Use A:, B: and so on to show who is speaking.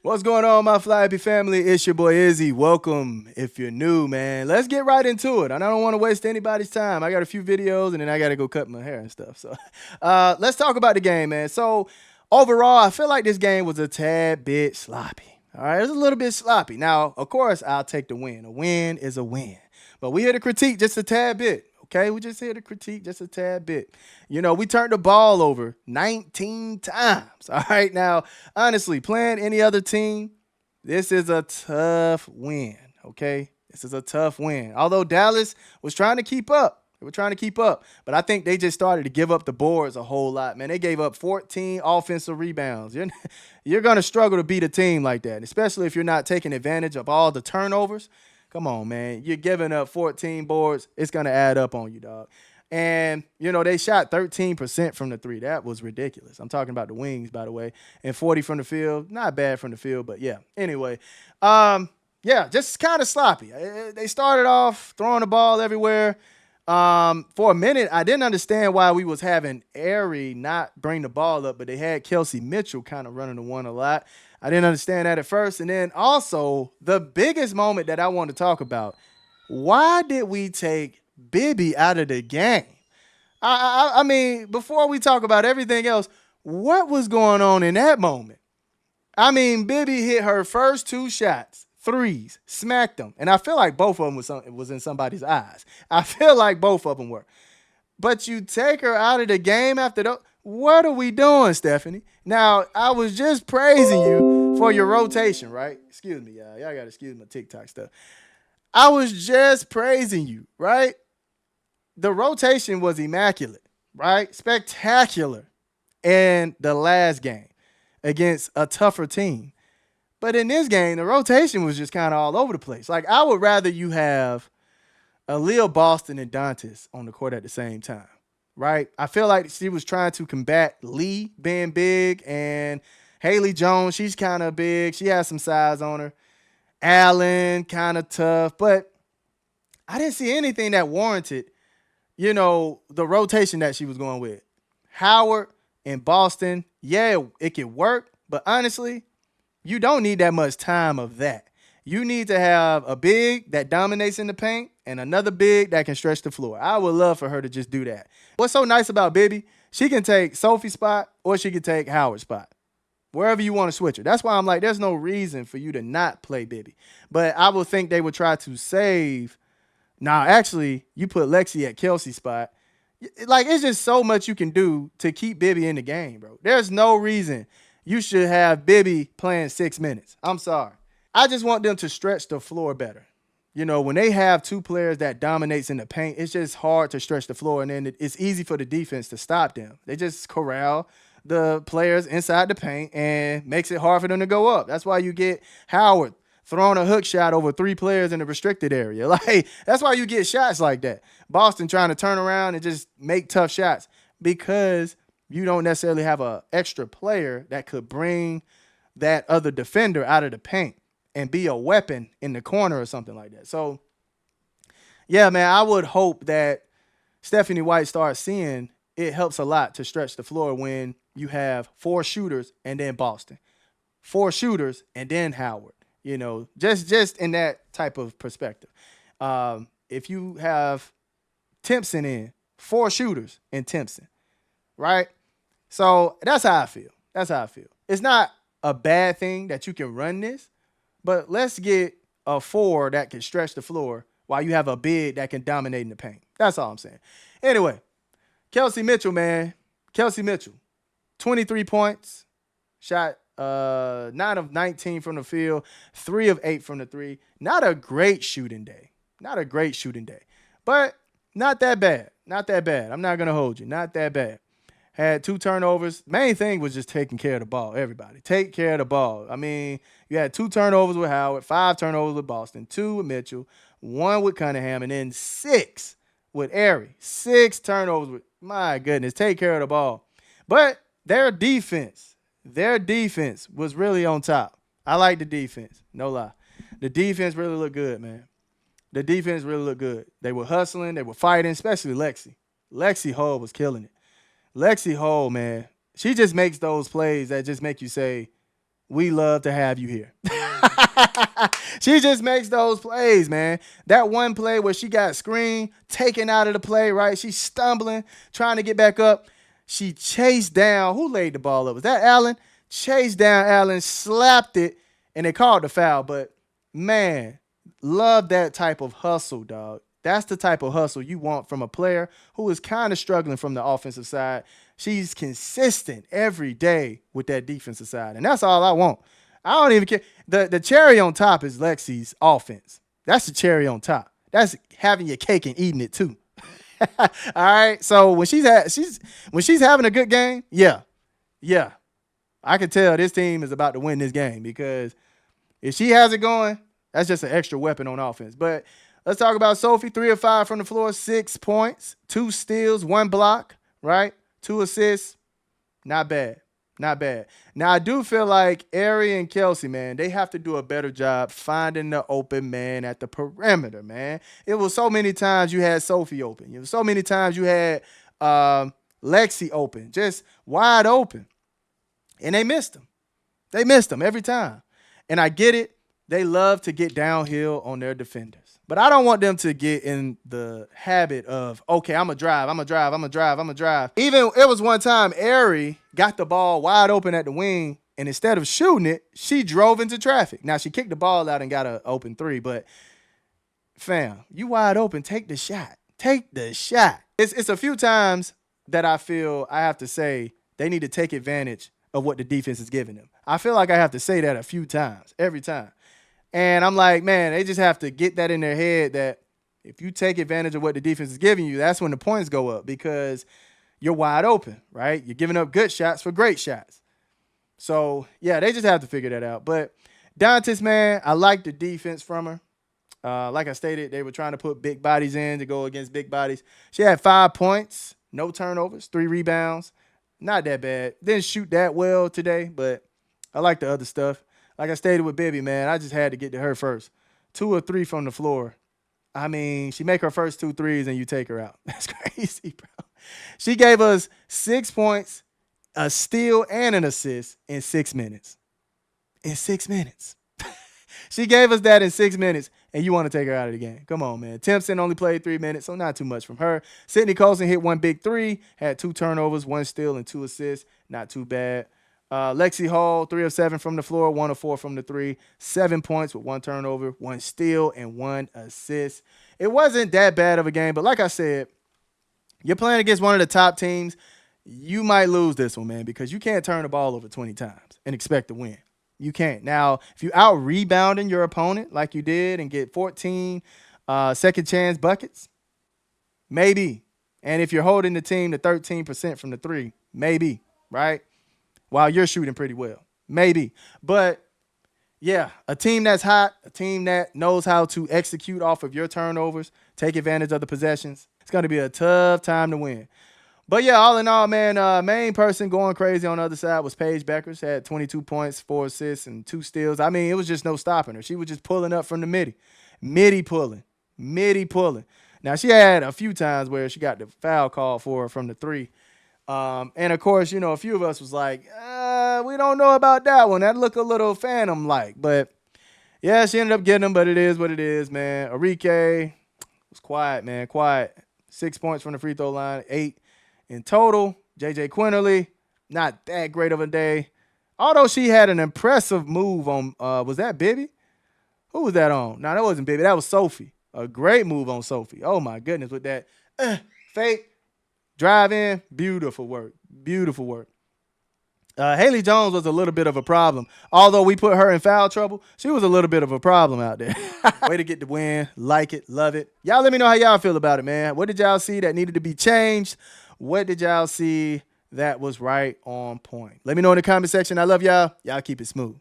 A: What's going on, my Fly family? It's your boy Izzy. Welcome if you're new, man. Let's get right into it. And I don't want to waste anybody's time. I got a few videos and then I got to go cut my hair and stuff. So let's talk about the game, man. So overall, I feel like this game was a tad bit sloppy. All right, it was a little bit sloppy. Now, of course, I'll take the win. A win is a win. But we here to critique just a tad bit. Okay, we just here to critique just a tad bit. You know, we turned the ball over 19 times. All right, now, honestly, playing any other team, this is a tough win. Okay, this is a tough win. Although Dallas was trying to keep up. They were trying to keep up, but I think they just started to give up the boards a whole lot, man. They gave up 14 offensive rebounds. You're going to struggle to beat a team like that, especially if you're not taking advantage of all the turnovers. Come on, man. You're giving up 14 boards. It's going to add up on you, dog. And, you know, they shot 13% from the three. That was ridiculous. I'm talking about the wings, by the way. And 40 from the field. Not bad from the field, but yeah. Anyway, yeah, just kind of sloppy. They started off throwing the ball everywhere. For a minute, I didn't understand why we was having Airy not bring the ball up, but they had Kelsey Mitchell kind of running the one a lot. I didn't understand that at first. And then also, the biggest moment that I want to talk about, why did we take Bibby out of the game? I mean, before we talk about everything else, what was going on in that moment? I mean, Bibby hit her first two shots, threes, smacked them. And I feel like both of them was in somebody's eyes. I feel like both of them were. But you take her out of the game after that. What are we doing, Stephanie? Now, I was just praising you for your rotation, right? Excuse me, y'all. Y'all got to excuse my TikTok stuff. I was just praising you, right? The rotation was immaculate, right? Spectacular in the last game against a tougher team. But in this game, the rotation was just kind of all over the place. Like, I would rather you have Aaliyah Boston and Dantas on the court at the same time. Right? I feel like she was trying to combat Lee being big and Haley Jones, she's kind of big. She has some size on her. Allen, kind of tough. But I didn't see anything that warranted, you know, the rotation that she was going with. Howard and Boston, yeah, it could work. But honestly, you don't need that much time of that. You need to have a big that dominates in the paint and another big that can stretch the floor. I would love for her to just do that. What's so nice about Bibby, she can take Sophie's spot or she can take Howard's spot. Wherever you want to switch her. That's why I'm like, there's no reason for you to not play Bibby. But I would think they would try to save. Nah, actually, you put Lexi at Kelsey's spot. Like, it's just so much you can do to keep Bibby in the game, bro. There's no reason you should have Bibby playing 6 minutes. I'm sorry. I just want them to stretch the floor better. You know, when they have two players that dominates in the paint, it's just hard to stretch the floor, and then it's easy for the defense to stop them. They just corral the players inside the paint and makes it hard for them to go up. That's why you get Howard throwing a hook shot over three players in the restricted area. Like, that's why you get shots like that. Boston trying to turn around and just make tough shots because you don't necessarily have an extra player that could bring that other defender out of the paint and be a weapon in the corner or something like that. So, yeah, man, I would hope that Stephanie White starts seeing it helps a lot to stretch the floor when you have four shooters and then Boston. Four shooters and then Howard. You know, just in that type of perspective. If you have Timpson in, four shooters and Timpson, right? So that's how I feel. That's how I feel. It's not a bad thing that you can run this, but let's get a four that can stretch the floor while you have a big that can dominate in the paint. That's all I'm saying. Anyway, Kelsey Mitchell, man. Kelsey Mitchell, 23 points, shot 9 of 19 from the field, 3 of 8 from the three. Not a great shooting day. Not a great shooting day. But not that bad. Not that bad. I'm not going to hold you. Not that bad. Had 2 turnovers. Main thing was just taking care of the ball, everybody. Take care of the ball. I mean, you had 2 turnovers with Howard, 5 turnovers with Boston, 2 with Mitchell, 1 with Cunningham, and then 6 with Airy. 6 turnovers with, my goodness, take care of the ball. But their defense was really on top. I like the defense, no lie. The defense really looked good, man. The defense really looked good. They were hustling. They were fighting, especially Lexi. Lexi Hull was killing it. Lexi Hull, man, she just makes those plays that just make you say, we love to have you here. She just makes those plays, man. That one play where she got screened, taken out of the play, right? She's stumbling, trying to get back up. She chased down. Who laid the ball up? Was that Allen? Chased down Allen, slapped it, and they called the foul. But, man, love that type of hustle, dog. That's the type of hustle you want from a player who is kind of struggling from the offensive side. She's consistent every day with that defensive side, and that's all I want. I don't even care. The cherry on top is Lexi's offense. That's the cherry on top. That's having your cake and eating it too. All right. So when she's having a good game, yeah, I can tell this team is about to win this game because if she has it going, that's just an extra weapon on offense. But let's talk about Sophie. 3 of 5 from the floor, 6 points, 2 steals, 1 block, right? 2 assists. Not bad. Not bad. Now, I do feel like Ari and Kelsey, man, they have to do a better job finding the open man at the perimeter, man. It was so many times you had Sophie open. It was so many times you had Lexi open, just wide open. And they missed them. They missed them every time. And I get it. They love to get downhill on their defenders. But I don't want them to get in the habit of, okay, I'm going to drive. Even it was one time Ari got the ball wide open at the wing, and instead of shooting it, she drove into traffic. Now, she kicked the ball out and got an open 3, but fam, you wide open, take the shot. Take the shot. It's a few times that I feel I have to say they need to take advantage of what the defense is giving them. I feel like I have to say that a few times, every time. And I'm like, man, they just have to get that in their head that if you take advantage of what the defense is giving you, that's when the points go up because you're wide open, right? You're giving up good shots for great shots. So, yeah, they just have to figure that out. But Dantas, man, I like the defense from her. Like I stated, they were trying to put big bodies in to go against big bodies. She had 5 points, no turnovers, 3 rebounds. Not that bad. Didn't shoot that well today, but I like the other stuff. Like I stated with Bibby, man, I just had to get to her first. 2 or 3 from the floor. I mean, she make her first 2 threes and you take her out. That's crazy, bro. She gave us 6 points, a steal, and an assist in 6 minutes. In 6 minutes. She gave us that in 6 minutes, and you want to take her out of the game. Come on, man. Timpson only played 3 minutes, so not too much from her. Sydney Colson hit 1 big 3, had 2 turnovers, 1 steal, and 2 assists. Not too bad. Lexi Hall, 3 of 7 from the floor, 1 of 4 from the 3, 7 points with 1 turnover, 1 steal, and 1 assist. It wasn't that bad of a game, but like I said, you're playing against one of the top teams. You might lose this one, man, because you can't turn the ball over 20 times and expect to win. You can't. Now, if you out-rebounding your opponent like you did and get 14 second-chance buckets, maybe. And if you're holding the team to 13% from the 3, maybe, right? While you're shooting pretty well. Maybe. But, yeah, a team that's hot, a team that knows how to execute off of your turnovers, take advantage of the possessions, it's going to be a tough time to win. But, yeah, all in all, man, main person going crazy on the other side was Paige Bueckers. Had 22 points, 4 assists, and 2 steals. I mean, it was just no stopping her. She was just pulling up from the midi. Midi pulling. Now, she had a few times where she got the foul call for her from the 3. And, of course, you know, a few of us was like, we don't know about that one. That looked a little Phantom-like. But, yeah, she ended up getting them, but it is what it is, man. Arike was quiet, man, quiet. 6 points from the free throw line, 8 in total. J.J. Quinterly, not that great of a day. Although she had an impressive move on, was that Bibby? Who was that on? No, that wasn't Bibby. That was Sophie. A great move on Sophie. Oh, my goodness, with that fake. Drive in, beautiful work. Haley Jones was a little bit of a problem. Although we put her in foul trouble, she was a little bit of a problem out there. Way to get the win. Like it, love it. Y'all let me know how y'all feel about it, man. What did y'all see that needed to be changed? What did y'all see that was right on point? Let me know in the comment section. I love y'all. Y'all keep it smooth.